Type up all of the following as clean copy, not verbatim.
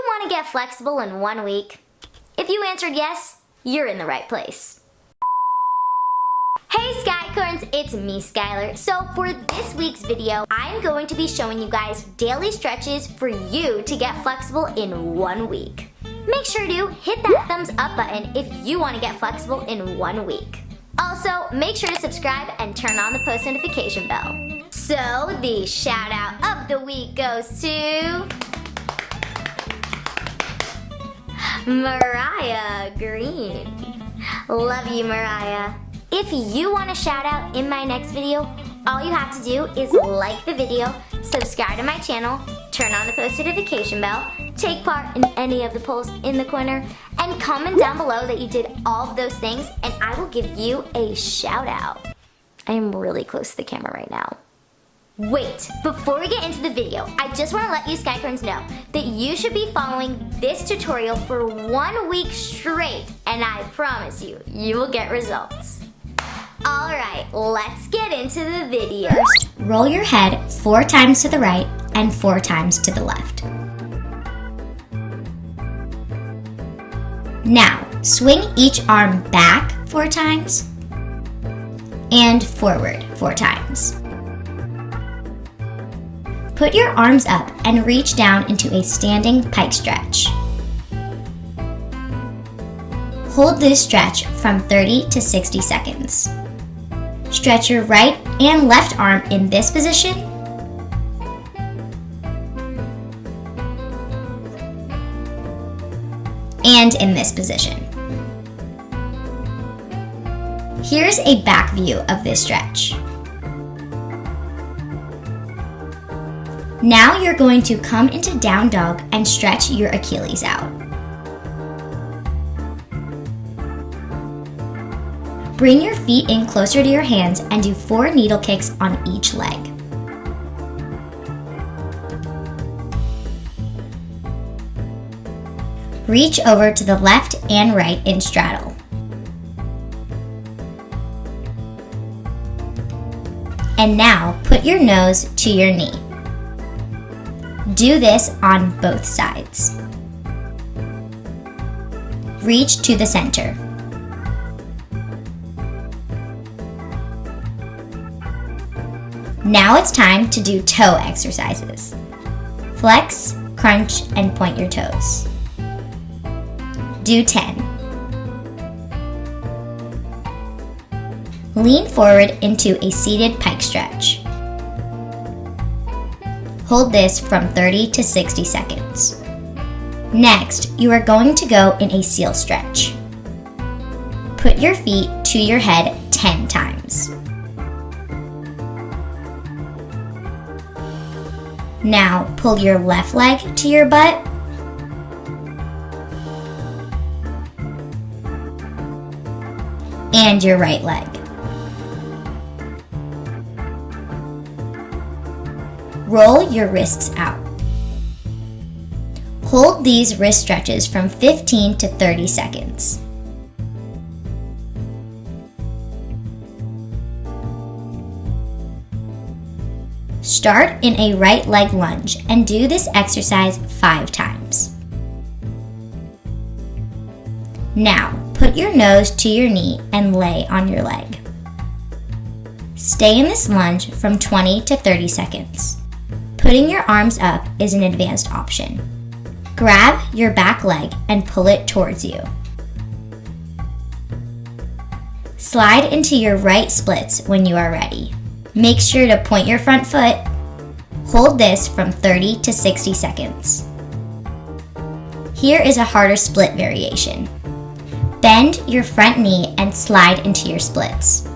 want to get flexible in 1 week? If you answered yes, you're in the right place. Hey Skycorns, it's me Skylar. So for this week's video, I'm going to be showing you guys daily stretches for you to get flexible in 1 week. Make sure to hit that thumbs up button if you want to get flexible in 1 week. Also, make sure to subscribe and turn on the post notification bell. So the shout out of the week goes to Mariah Green. Love you, Mariah. If you want a shout out in my next video, all you have to do is like the video, subscribe to my channel, turn on the post notification bell, take part in any of the polls in the corner, and comment down below that you did all of those things and I will give you a shout out. I am really close to the camera right now. Wait, before we get into the video, I just want to let you Skycorns know that you should be following this tutorial for 1 week straight, and I promise you, you will get results. Alright, let's get into the video. First, roll your head 4 times to the right and 4 times to the left. Now, swing each arm back 4 times and forward 4 times. Put your arms up and reach down into a standing pike stretch. Hold this stretch from 30 to 60 seconds. Stretch your right and left arm in this position and in this position. Here's a back view of this stretch. Now you're going to come into down dog and stretch your Achilles out. Bring your feet in closer to your hands and do 4 needle kicks on each leg. Reach over to the left and right in straddle. And now put your nose to your knee. Do this on both sides. Reach to the center. Now it's time to do toe exercises. Flex, crunch, and point your toes. Do 10. Lean forward into a seated pike stretch. Hold this from 30 to 60 seconds. Next, you are going to go in a seal stretch. Put your feet to your head 10 times. Now, pull your left leg to your butt. And your right leg. Roll your wrists out. Hold these wrist stretches from 15 to 30 seconds. Start in a right leg lunge and do this exercise 5 times. Now, put your nose to your knee and lay on your leg. Stay in this lunge from 20 to 30 seconds. Putting your arms up is an advanced option. Grab your back leg and pull it towards you. Slide into your right splits when you are ready. Make sure to point your front foot. Hold this from 30 to 60 seconds. Here is a harder split variation. Bend your front knee and slide into your splits.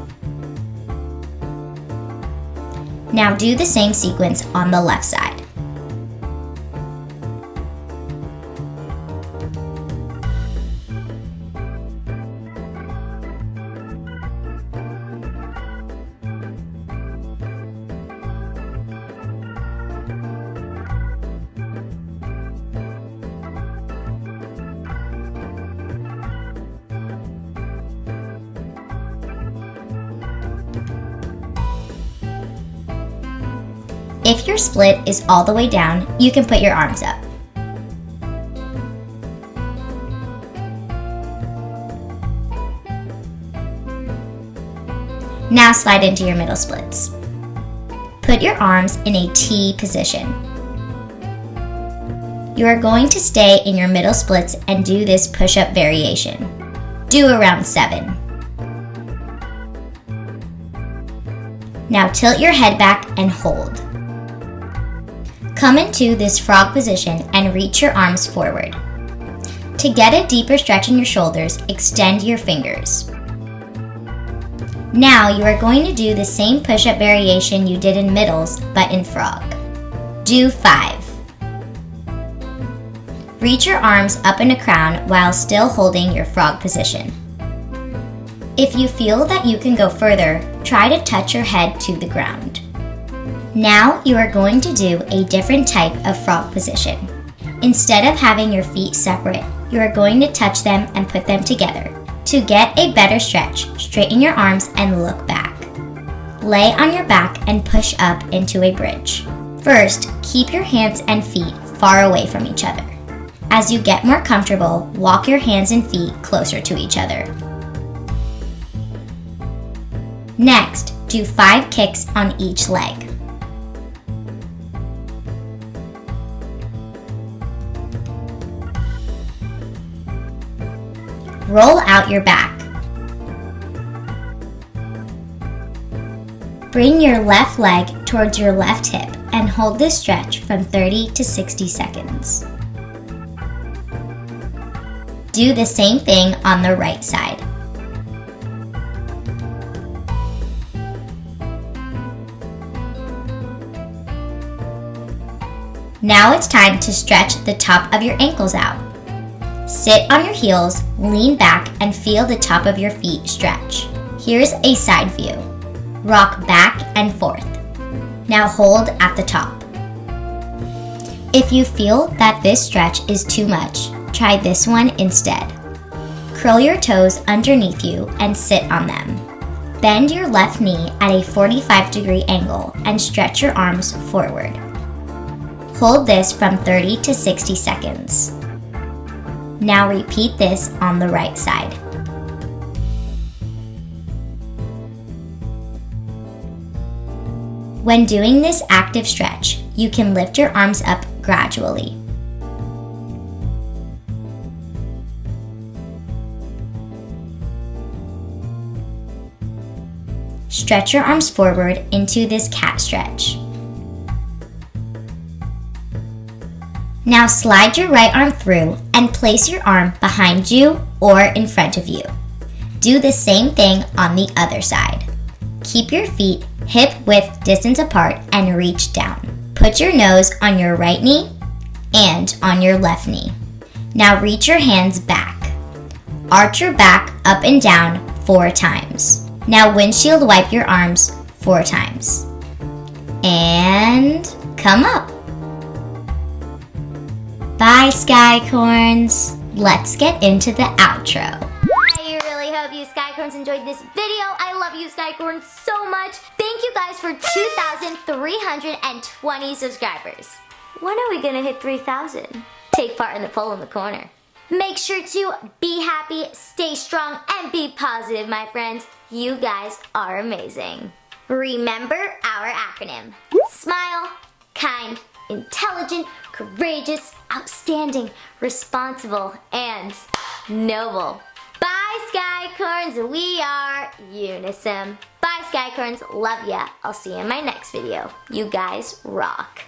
Now do the same sequence on the left side. If your split is all the way down, you can put your arms up. Now slide into your middle splits. Put your arms in a T position. You are going to stay in your middle splits and do this push-up variation. Do around 7. Now tilt your head back and hold. Come into this frog position and reach your arms forward. To get a deeper stretch in your shoulders, extend your fingers. Now you are going to do the same push-up variation you did in middles, but in frog. Do 5. Reach your arms up in a crown while still holding your frog position. If you feel that you can go further, try to touch your head to the ground. Now you are going to do a different type of frog position. Instead of having your feet separate, you are going to touch them and put them together. To get a better stretch, straighten your arms and look back. Lay on your back and push up into a bridge. First, keep your hands and feet far away from each other. As you get more comfortable, walk your hands and feet closer to each other. Next, do 5 kicks on each leg. Roll out your back. Bring your left leg towards your left hip and hold this stretch from 30 to 60 seconds. Do the same thing on the right side. Now it's time to stretch the top of your ankles out. Sit on your heels, lean back, and feel the top of your feet stretch. Here's a side view. Rock back and forth. Now hold at the top. If you feel that this stretch is too much, try this one instead. Curl your toes underneath you and sit on them. Bend your left knee at a 45-degree angle and stretch your arms forward. Hold this from 30 to 60 seconds. Now repeat this on the right side. When doing this active stretch, you can lift your arms up gradually. Stretch your arms forward into this cat stretch. Now slide your right arm through and place your arm behind you or in front of you. Do the same thing on the other side. Keep your feet hip-width distance apart and reach down. Put your nose on your right knee and on your left knee. Now reach your hands back. Arch your back up and down 4 times. Now windshield wipe your arms 4 times. And come up. Bye, Skycorns. Let's get into the outro. I really hope you Skycorns enjoyed this video. I love you Skycorns so much. Thank you guys for 2,320 subscribers. When are we gonna hit 3,000? Take part in the poll in the corner. Make sure to be happy, stay strong, and be positive, my friends. You guys are amazing. Remember our acronym. Smile, kind, intelligent, courageous, outstanding, responsible, and noble. Bye, Skycorns. We are Unisome. Bye, Skycorns. Love ya. I'll see you in my next video. You guys rock.